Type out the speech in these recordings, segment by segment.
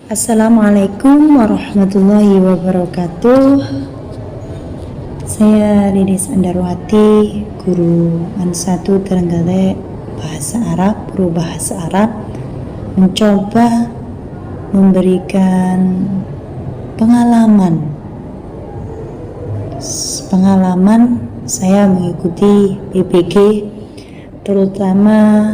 Assalamualaikum warahmatullahi wabarakatuh. Saya Lilis Andarwati, guru An1 Trenggalek Bahasa Arab, guru Bahasa Arab, mencoba memberikan pengalaman saya mengikuti PBG, terutama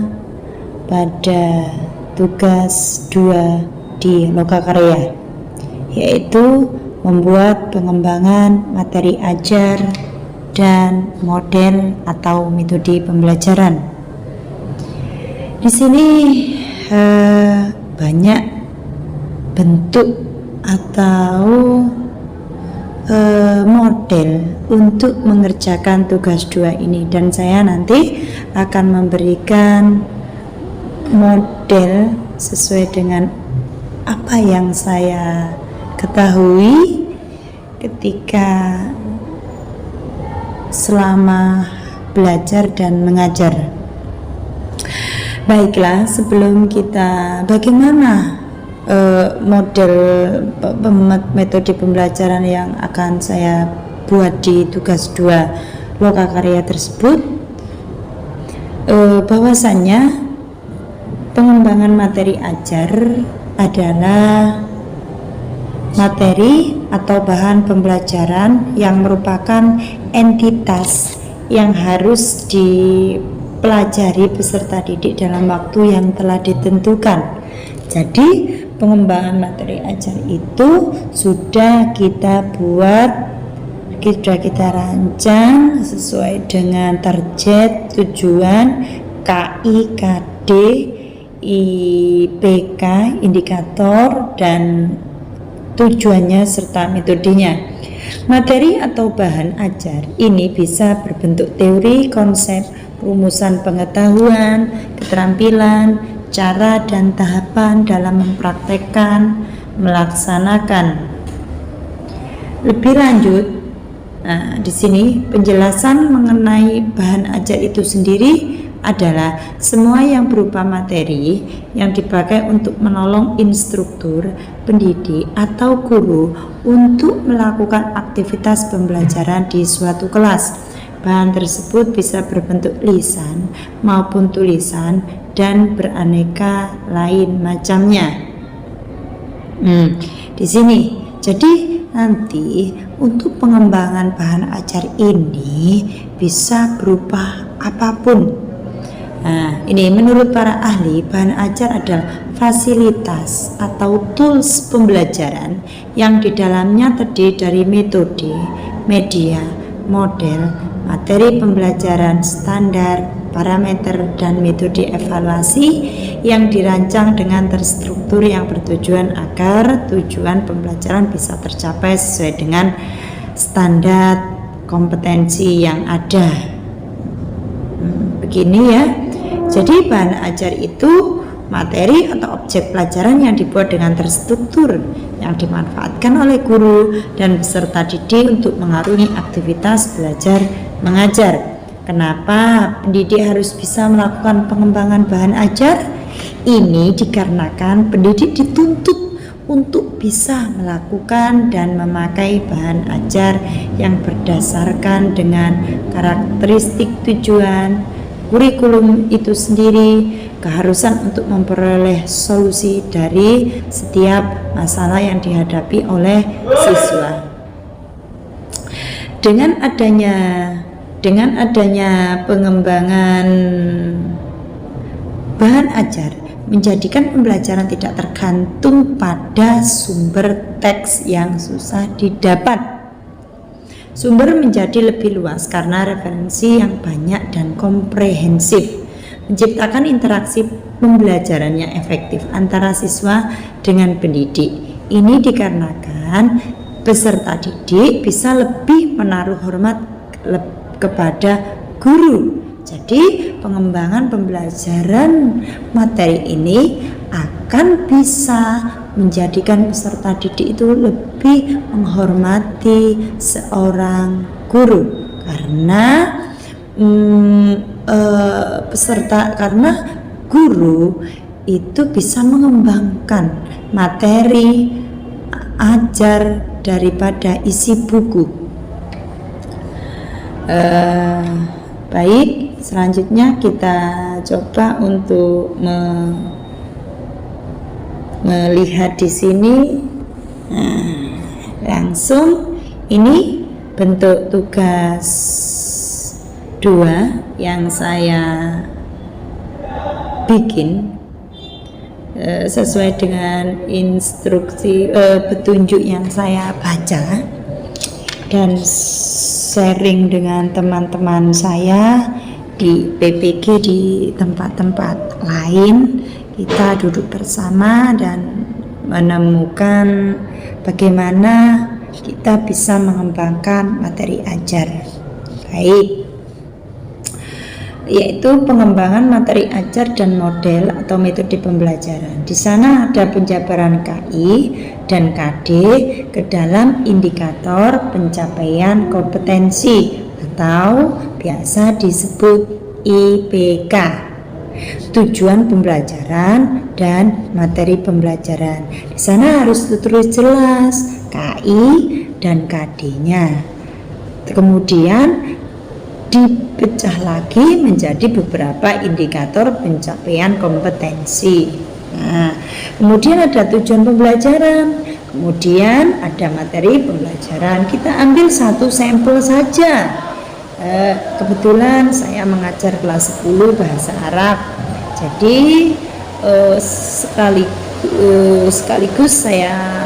pada tugas 2 di Lokakarya, yaitu membuat pengembangan materi ajar dan model atau metode pembelajaran. Di sini banyak bentuk atau model untuk mengerjakan tugas 2 ini, dan saya nanti akan memberikan model sesuai dengan apa yang saya ketahui ketika selama belajar dan mengajar. Baiklah, sebelum kita bagaimana model metode pembelajaran yang akan saya buat di tugas 2 Lokakarya tersebut, bahwasannya pengembangan materi ajar adalah materi atau bahan pembelajaran yang merupakan entitas yang harus dipelajari peserta didik dalam waktu yang telah ditentukan. Jadi pengembangan materi ajar itu sudah kita rancang sesuai dengan target, tujuan, KI, KD, IPK, indikator, dan tujuannya serta metodenya. Materi atau bahan ajar ini bisa berbentuk teori, konsep, rumusan pengetahuan, keterampilan, cara dan tahapan dalam mempraktekkan, melaksanakan. Lebih lanjut, di sini penjelasan mengenai bahan ajar itu sendiri adalah semua yang berupa materi yang dipakai untuk menolong instruktur, pendidik, atau guru untuk melakukan aktivitas pembelajaran di suatu kelas. Bahan tersebut bisa berbentuk lisan maupun tulisan dan beraneka lain macamnya. Di sini, jadi nanti untuk pengembangan bahan ajar ini bisa berupa apapun. Ini menurut para ahli, bahan ajar adalah fasilitas atau tools pembelajaran yang di dalamnya terdiri dari metode, media, model, materi pembelajaran, standar, parameter, dan metode evaluasi yang dirancang dengan terstruktur yang bertujuan agar tujuan pembelajaran bisa tercapai sesuai dengan standar kompetensi yang ada. Begini ya. Jadi bahan ajar itu materi atau objek pelajaran yang dibuat dengan terstruktur yang dimanfaatkan oleh guru dan peserta didik untuk mengarungi aktivitas belajar mengajar. Kenapa pendidik harus bisa melakukan pengembangan bahan ajar? Ini dikarenakan pendidik dituntut untuk bisa melakukan dan memakai bahan ajar yang berdasarkan dengan karakteristik tujuan kurikulum itu sendiri, keharusan untuk memperoleh solusi dari setiap masalah yang dihadapi oleh siswa. Dengan adanya pengembangan bahan ajar menjadikan pembelajaran tidak tergantung pada sumber teks yang susah didapat. Sumber menjadi lebih luas karena referensi yang banyak dan komprehensif, menciptakan interaksi pembelajaran yang efektif antara siswa dengan pendidik. Ini dikarenakan peserta didik bisa lebih menaruh hormat kepada guru. Jadi pengembangan pembelajaran materi ini akan bisa menjadikan peserta didik itu lebih menghormati seorang guru karena karena guru itu bisa mengembangkan materi ajar daripada isi buku. Baik, selanjutnya kita coba untuk melihat di sini. Langsung ini bentuk tugas 2 yang saya bikin sesuai dengan instruksi petunjuk yang saya baca dan sharing dengan teman-teman saya di PPG di tempat-tempat lain. Kita duduk bersama dan menemukan bagaimana kita bisa mengembangkan materi ajar. Baik, yaitu pengembangan materi ajar dan model atau metode pembelajaran. Di sana ada penjabaran KI dan KD ke dalam indikator pencapaian kompetensi atau biasa disebut IPK. Tujuan pembelajaran dan materi pembelajaran. Di sana harus tertulis jelas KI dan KD-nya. Kemudian dipecah lagi menjadi beberapa indikator pencapaian kompetensi. Nah, kemudian ada tujuan pembelajaran, kemudian ada materi pembelajaran. Kita ambil satu sampel saja. Kebetulan saya mengajar kelas 10 bahasa Arab, jadi sekaligus saya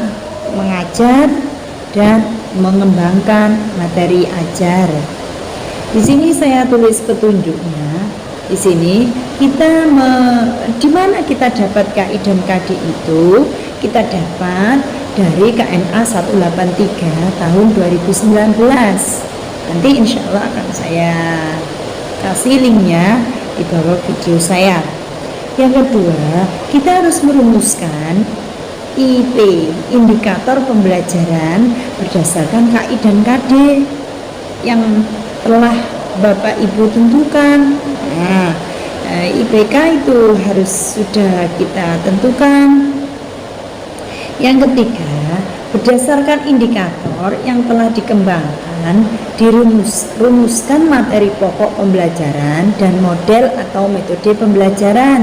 mengajar dan mengembangkan materi ajar. Di sini saya tulis petunjuknya. Di sini kita di mana kita dapat KI dan KD itu? Kita dapat dari KMA 183 tahun 2019. Nanti insya Allah akan saya kasih linknya di bawah video saya. Yang kedua, kita harus merumuskan IP, indikator pembelajaran berdasarkan KI dan KD yang telah Bapak Ibu tentukan. Nah, IPK itu harus sudah kita tentukan. Yang ketiga, berdasarkan indikator yang telah dikembangkan, dirumuskan materi pokok pembelajaran dan model atau metode pembelajaran.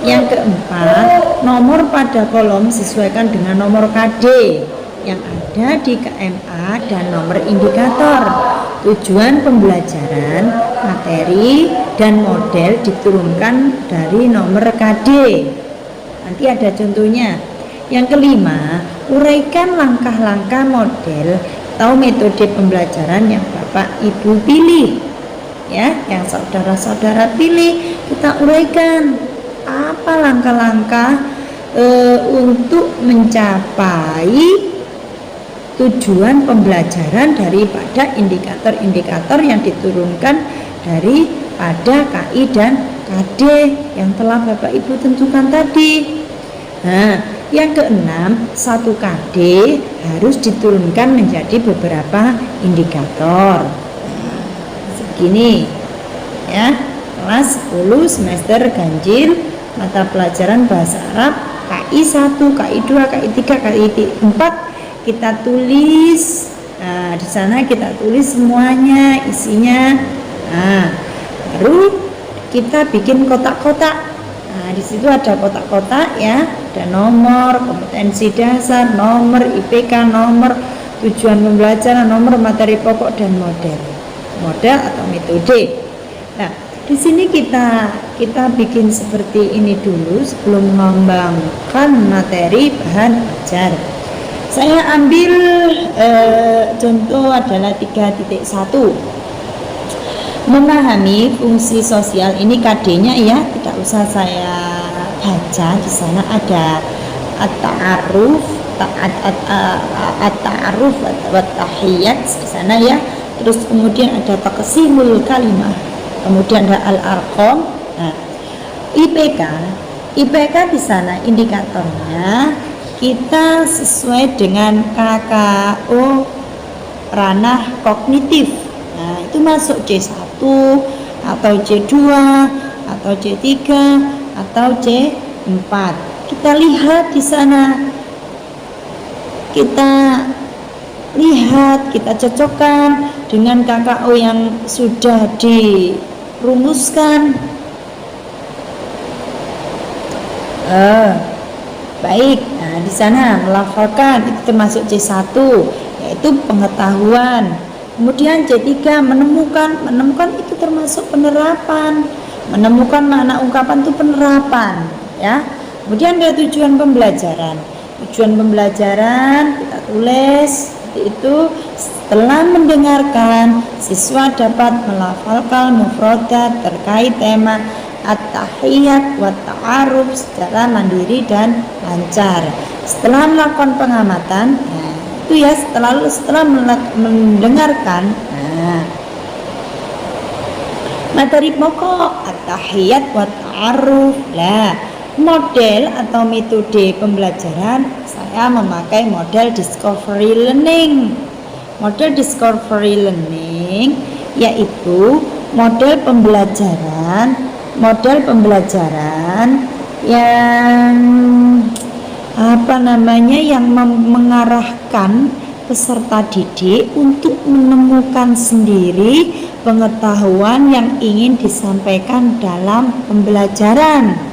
Yang keempat, nomor pada kolom sesuaikan dengan nomor KD yang ada di KMA dan nomor indikator. Tujuan pembelajaran, materi, dan model diturunkan dari nomor KD. Nanti ada contohnya. Yang kelima, uraikan langkah-langkah model atau metode pembelajaran yang Bapak Ibu pilih. Ya, yang saudara-saudara pilih, kita uraikan apa langkah-langkah untuk mencapai tujuan pembelajaran daripada indikator-indikator yang diturunkan daripada KI dan KD yang telah Bapak Ibu tentukan tadi. Nah, yang keenam, satu KD harus diturunkan menjadi beberapa indikator. Segini ya, kelas 10 semester ganjil mata pelajaran bahasa Arab KI 1, KI 2, KI 3, KI 4 kita tulis. Nah, di sana kita tulis semuanya isinya. Nah, baru kita bikin kotak-kotak. Nah, di situ ada kotak-kotak ya, ada nomor kompetensi dasar, nomor IPK, nomor tujuan pembelajaran, nomor materi pokok dan model atau metode. Nah, di sini kita bikin seperti ini dulu sebelum mengembangkan materi bahan ajar. Saya ambil contoh adalah 3.1. Memahami fungsi sosial. Ini KD-nya ya, tidak usah saya baca. Di sana ada at-ta'aruf, at-ta'aruf atau tahiyat di sana ya. Terus kemudian ada taqsimul kalimah. Kemudian ada al-arqam. Nah, IPK di sana indikatornya kita sesuai dengan KKO ranah kognitif. Nah, itu masuk C1 atau C2 atau C3 atau C4. Kita lihat di sana. Kita lihat, kita cocokkan dengan KKO yang sudah dirumuskan. Baik, nah di sana melafalkan itu termasuk C1, yaitu pengetahuan. Kemudian C3 menemukan itu termasuk penerapan. Menemukan makna ungkapan itu penerapan, ya. Kemudian ada tujuan pembelajaran. Tujuan pembelajaran kita tulis itu setelah mendengarkan, siswa dapat melafalkan mufradat terkait tema at-tahiyat wa ta'aruf secara mandiri dan lancar. Setelah melakukan pengamatan, itu ya setelah mendengarkan, materi pokok at-tahiyat wa ta'aruf. Model atau metode pembelajaran saya memakai model discovery learning. Model discovery learning yaitu model pembelajaran yang yang mengarahkan peserta didik untuk menemukan sendiri pengetahuan yang ingin disampaikan dalam pembelajaran,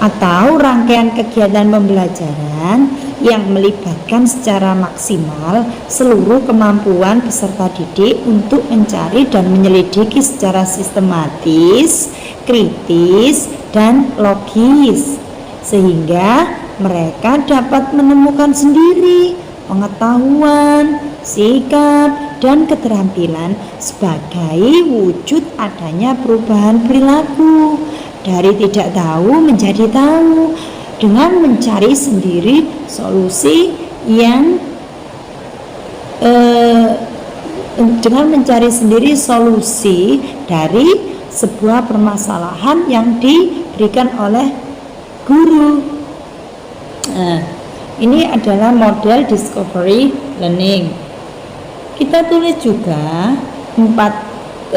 atau rangkaian kegiatan pembelajaran yang melibatkan secara maksimal seluruh kemampuan peserta didik untuk mencari dan menyelidiki secara sistematis, kritis, dan logis, sehingga mereka dapat menemukan sendiri pengetahuan, sikap, dan keterampilan sebagai wujud adanya perubahan perilaku dari tidak tahu menjadi tahu dengan mencari sendiri solusi dari sebuah permasalahan yang diberikan oleh guru. Ini adalah model discovery learning. Kita tulis juga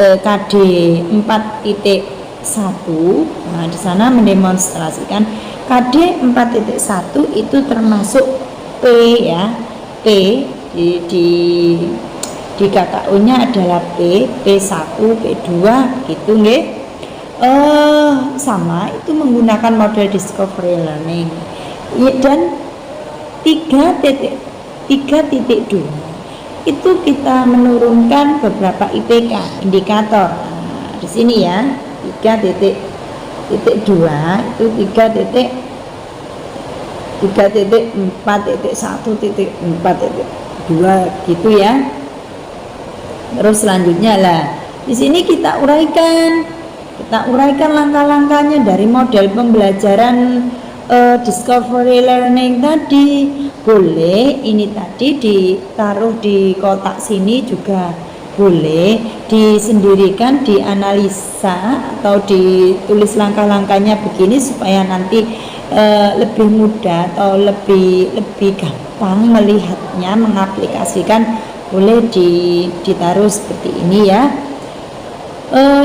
KD 4.1. Nah, di sana mendemonstrasikan KD 4.1 itu termasuk P, ya. P di KKU-nya adalah P1, P2 gitu nggih. Sama itu menggunakan model discovery learning. Dan 3.2 itu kita menurunkan beberapa IPK, indikator. Nah, di sini ya. 3.2 itu 3.4.1.4.2 gitu ya. Terus selanjutnya lah di sini kita uraikan langkah-langkahnya dari model pembelajaran discovery learning tadi. Boleh ini tadi ditaruh di kotak sini juga boleh, disendirikan, dianalisa atau ditulis langkah-langkahnya begini supaya nanti lebih mudah atau lebih gampang melihatnya, mengaplikasikan. Boleh ditaruh seperti ini ya.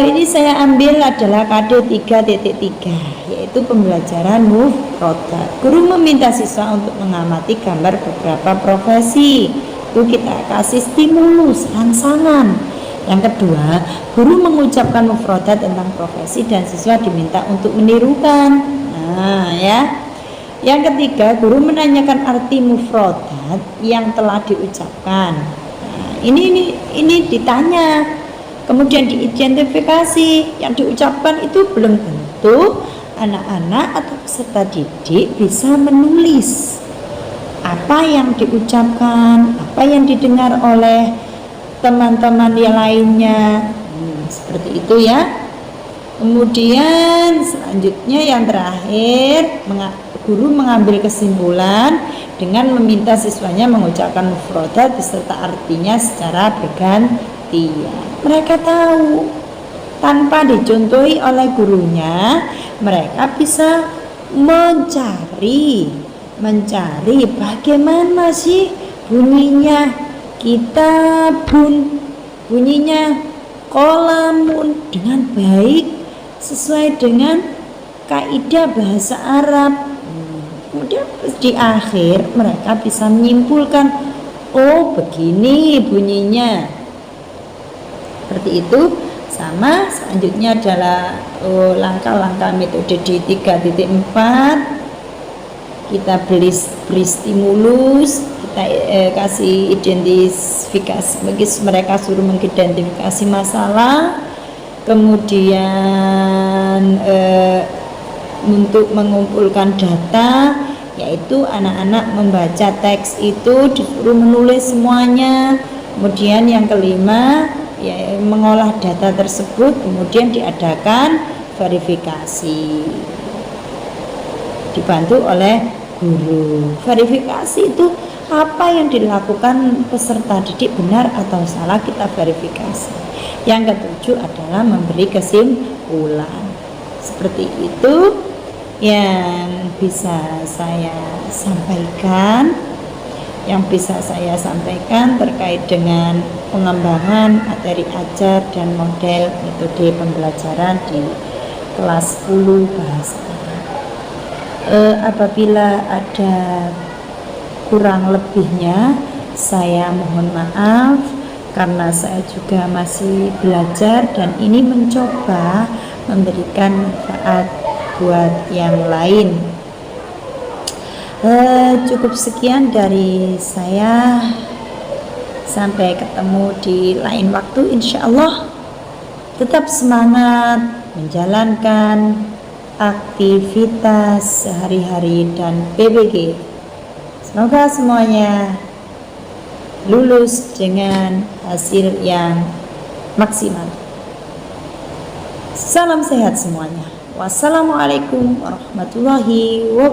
Ini saya ambil adalah KD 3.3, yaitu pembelajaran mufradat. Guru meminta siswa untuk mengamati gambar beberapa profesi. Itu kita kasih stimulus, rangsangan. Yang kedua, guru mengucapkan mufradat tentang profesi dan siswa diminta untuk menirukan. Nah, ya. Yang ketiga, guru menanyakan arti mufradat yang telah diucapkan. Nah, ini ditanya. Kemudian diidentifikasi yang diucapkan itu belum tentu anak-anak atau peserta didik bisa menulis apa yang diucapkan, apa yang didengar oleh teman-teman yang lainnya. Seperti itu ya. Kemudian selanjutnya yang terakhir, guru mengambil kesimpulan dengan meminta siswanya mengucapkan mufradat beserta artinya secara bergantian. Mereka tahu tanpa dicontohi oleh gurunya, mereka bisa mencari bagaimana sih bunyinya kitabun, bunyinya kolamun dengan baik sesuai dengan kaidah bahasa Arab. Kemudian di akhir mereka bisa menyimpulkan, oh begini bunyinya, seperti itu. Sama selanjutnya adalah langkah-langkah metode di 3.4. Kita beri stimulus, kita kasih identifikasi, bagi mereka suruh mengidentifikasi masalah, kemudian untuk mengumpulkan data, yaitu anak-anak membaca teks itu disuruh menulis semuanya. Kemudian yang kelima, ya, mengolah data tersebut, kemudian diadakan verifikasi dibantu oleh guru. Verifikasi itu apa yang dilakukan peserta didik benar atau salah, kita verifikasi. Yang ketujuh adalah memberi kesimpulan. Seperti itu yang bisa saya sampaikan, terkait dengan pengembangan materi ajar dan model metode pembelajaran di kelas 10 bahasa Arab. Apabila ada kurang lebihnya, saya mohon maaf, karena saya juga masih belajar dan ini mencoba memberikan manfaat buat yang lain. Cukup sekian dari saya, sampai ketemu di lain waktu insya Allah. Tetap semangat menjalankan aktivitas sehari-hari dan PBG. Semoga semuanya lulus dengan hasil yang maksimal. Salam sehat semuanya. Wassalamualaikum warahmatullahi wabarakatuh.